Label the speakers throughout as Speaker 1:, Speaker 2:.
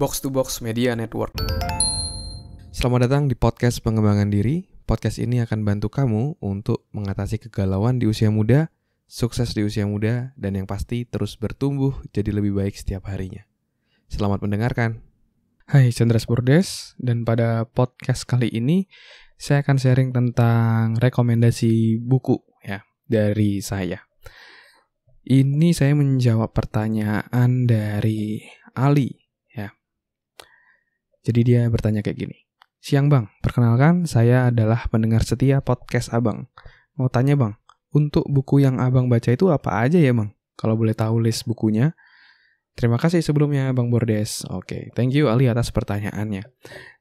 Speaker 1: Box to Box Media Network. Selamat datang di podcast pengembangan diri. Podcast ini akan bantu kamu untuk mengatasi kegalauan di usia muda, sukses di usia muda, dan yang pasti terus bertumbuh jadi lebih baik setiap harinya. Selamat mendengarkan. Hai, Chandra Spurdes, dan pada podcast kali ini saya akan sharing tentang rekomendasi buku ya dari saya. Ini saya menjawab pertanyaan dari Ali ya. Jadi dia bertanya kayak gini. Siang bang, perkenalkan saya adalah pendengar setia podcast abang. Mau tanya bang, untuk buku yang abang baca itu apa aja ya bang? Kalau boleh tahu list bukunya. Terima kasih sebelumnya bang Bordes. Oke, thank you Ali atas pertanyaannya.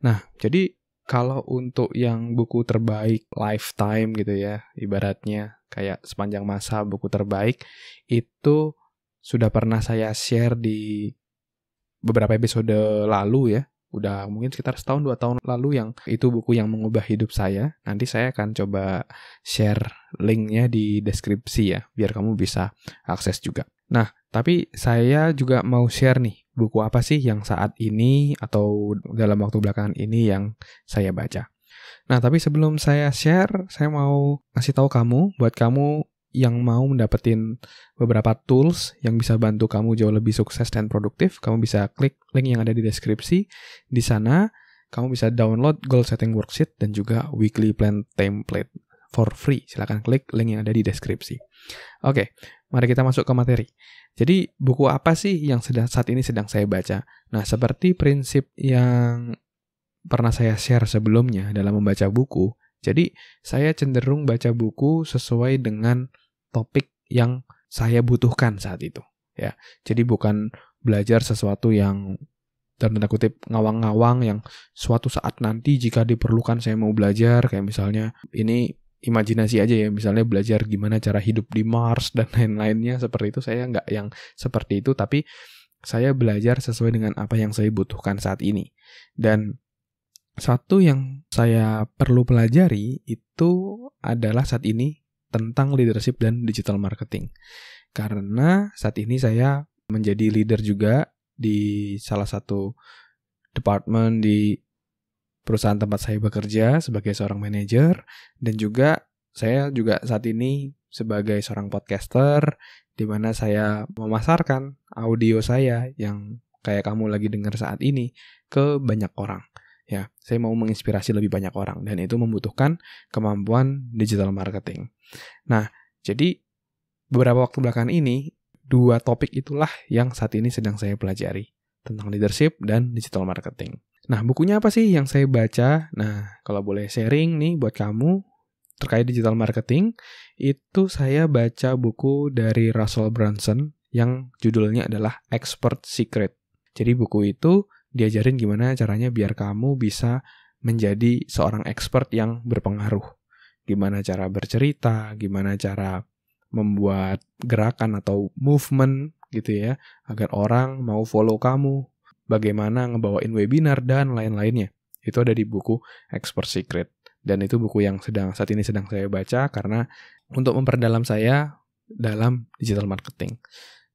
Speaker 1: Nah, jadi kalau untuk yang buku terbaik lifetime gitu ya, ibaratnya kayak sepanjang masa buku terbaik, itu sudah pernah saya share di beberapa episode lalu ya. Udah mungkin sekitar setahun 2 tahun lalu yang itu buku yang mengubah hidup saya. Nanti saya akan coba share linknya di deskripsi ya, biar kamu bisa akses juga. Nah, tapi saya juga mau share nih, buku apa sih yang saat ini atau dalam waktu belakangan ini yang saya baca. Nah, tapi sebelum saya share, saya mau kasih tahu kamu, buat kamu yang mau mendapetin beberapa tools yang bisa bantu kamu jauh lebih sukses dan produktif, kamu bisa klik link yang ada di deskripsi. Di sana, kamu bisa download goal setting worksheet dan juga weekly plan template for free. Silakan klik link yang ada di deskripsi. Oke, mari kita masuk ke materi. Jadi, buku apa sih yang saat ini sedang saya baca? Nah, seperti prinsip yang pernah saya share sebelumnya dalam membaca buku, jadi saya cenderung baca buku sesuai dengan topik yang saya butuhkan saat itu. Ya, jadi bukan belajar sesuatu yang dalam tanda kutip ngawang-ngawang yang suatu saat nanti jika diperlukan saya mau belajar, kayak misalnya ini imajinasi aja ya, misalnya belajar gimana cara hidup di Mars dan lain-lainnya seperti itu. Saya nggak yang seperti itu, tapi saya belajar sesuai dengan apa yang saya butuhkan saat ini. Dan satu yang saya perlu pelajari itu adalah saat ini tentang leadership dan digital marketing. Karena saat ini saya menjadi leader juga di salah satu departemen di perusahaan tempat saya bekerja sebagai seorang manajer, dan juga saya juga saat ini sebagai seorang podcaster di mana saya memasarkan audio saya yang kayak kamu lagi dengar saat ini ke banyak orang. Ya, saya mau menginspirasi lebih banyak orang dan itu membutuhkan kemampuan digital marketing. Nah, jadi beberapa waktu belakangan ini 2 topik itulah yang saat ini sedang saya pelajari tentang leadership dan digital marketing. Nah, bukunya apa sih yang saya baca? Nah, kalau boleh sharing nih buat kamu terkait digital marketing, itu saya baca buku dari Russell Brunson yang judulnya adalah Expert Secret. Jadi buku itu diajarin gimana caranya biar kamu bisa menjadi seorang expert yang berpengaruh. Gimana cara bercerita, gimana cara membuat gerakan atau movement gitu ya, agar orang mau follow kamu, bagaimana ngebawain webinar dan lain-lainnya. Itu ada di buku Expert Secret. Dan itu buku yang saat ini sedang saya baca karena untuk memperdalam saya dalam digital marketing.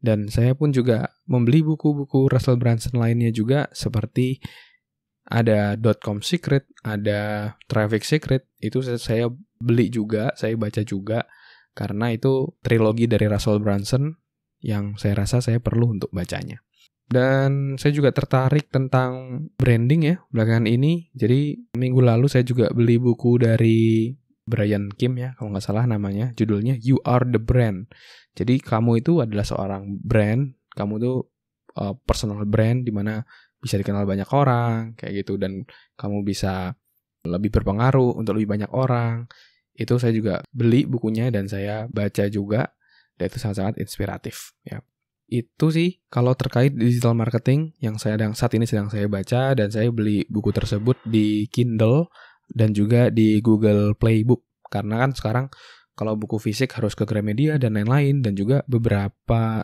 Speaker 1: Dan saya pun juga membeli buku-buku Russell Brunson lainnya juga, seperti ada .com Secret, ada Traffic Secret. Itu saya beli juga, saya baca juga, karena itu trilogi dari Russell Brunson yang saya rasa saya perlu untuk bacanya. Dan saya juga tertarik tentang branding ya belakangan ini. Jadi minggu lalu saya juga beli buku dari Brian Kim ya, kalau nggak salah namanya, judulnya You Are the Brand. Jadi kamu itu adalah seorang brand, kamu tuh personal brand di mana bisa dikenal banyak orang, kayak gitu, dan kamu bisa lebih berpengaruh untuk lebih banyak orang. Itu saya juga beli bukunya dan saya baca juga, dan itu sangat-sangat inspiratif ya. Itu sih kalau terkait digital marketing yang saat ini sedang saya baca, dan saya beli buku tersebut di Kindle dan juga di Google Playbook. Karena kan sekarang kalau buku fisik harus ke Gramedia dan lain-lain, dan juga beberapa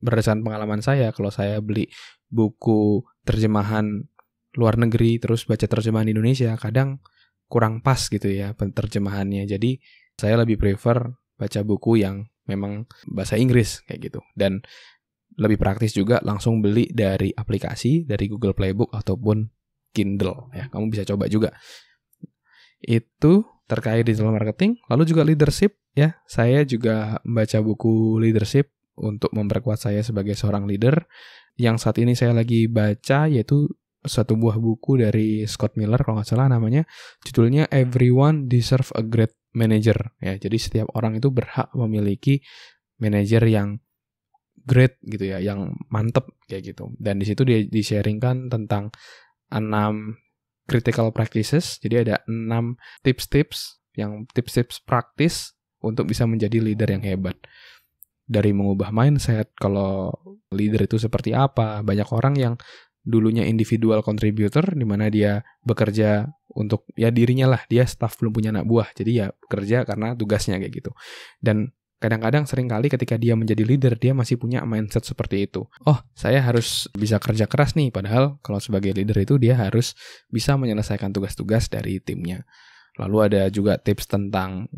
Speaker 1: berdasarkan pengalaman saya, kalau saya beli buku terjemahan luar negeri terus baca terjemahan Indonesia, kadang kurang pas gitu ya terjemahannya. Jadi saya lebih prefer baca buku yang memang bahasa Inggris kayak gitu. Dan lebih praktis juga langsung beli dari aplikasi, dari Google Playbook ataupun Kindle ya. Kamu bisa coba juga. Itu terkait digital marketing. Lalu juga leadership ya. Saya juga membaca buku leadership untuk memperkuat saya sebagai seorang leader. Yang saat ini saya lagi baca yaitu satu buah buku dari Scott Miller kalau nggak salah namanya. Judulnya Everyone Deserve a Great Manager ya. Jadi setiap orang itu berhak memiliki manajer yang great gitu ya, yang mantep kayak gitu. Dan di situ dia di-sharingkan tentang 6 critical practices. Jadi ada 6 tips-tips praktis untuk bisa menjadi leader yang hebat. Dari mengubah mindset, kalau leader itu seperti apa. Banyak orang yang dulunya individual contributor, di mana dia bekerja untuk ya dirinya lah, dia staff belum punya anak buah, jadi ya bekerja karena tugasnya kayak gitu. Dan kadang-kadang seringkali ketika dia menjadi leader, dia masih punya mindset seperti itu. Oh, saya harus bisa kerja keras nih, padahal kalau sebagai leader itu dia harus bisa menyelesaikan tugas-tugas dari timnya. Lalu ada juga tips tentang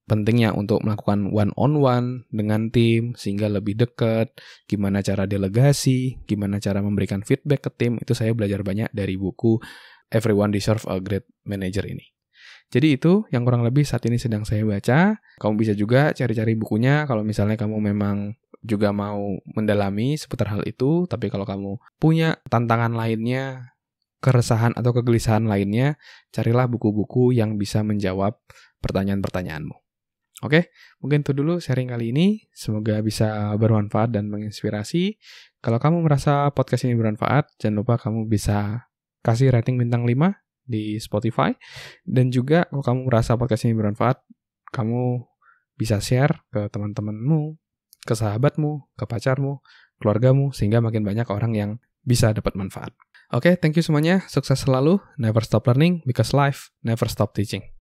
Speaker 1: pentingnya untuk melakukan one-on-one dengan tim sehingga lebih dekat, gimana cara delegasi, gimana cara memberikan feedback ke tim. Itu saya belajar banyak dari buku Everyone Deserve a Great Manager ini. Jadi itu yang kurang lebih saat ini sedang saya baca. Kamu bisa juga cari-cari bukunya kalau misalnya kamu memang juga mau mendalami seputar hal itu. Tapi kalau kamu punya tantangan lainnya, keresahan atau kegelisahan lainnya, carilah buku-buku yang bisa menjawab pertanyaan-pertanyaanmu. Oke, mungkin itu dulu sharing kali ini. Semoga bisa bermanfaat dan menginspirasi. Kalau kamu merasa podcast ini bermanfaat, jangan lupa kamu bisa kasih rating bintang 5 di Spotify. Dan juga kalau kamu merasa podcast ini bermanfaat, kamu bisa share ke teman-temanmu, ke sahabatmu, ke pacarmu, keluargamu, sehingga makin banyak orang yang bisa dapat manfaat. Oke, thank you semuanya. Sukses selalu. Never stop learning because life never stop teaching.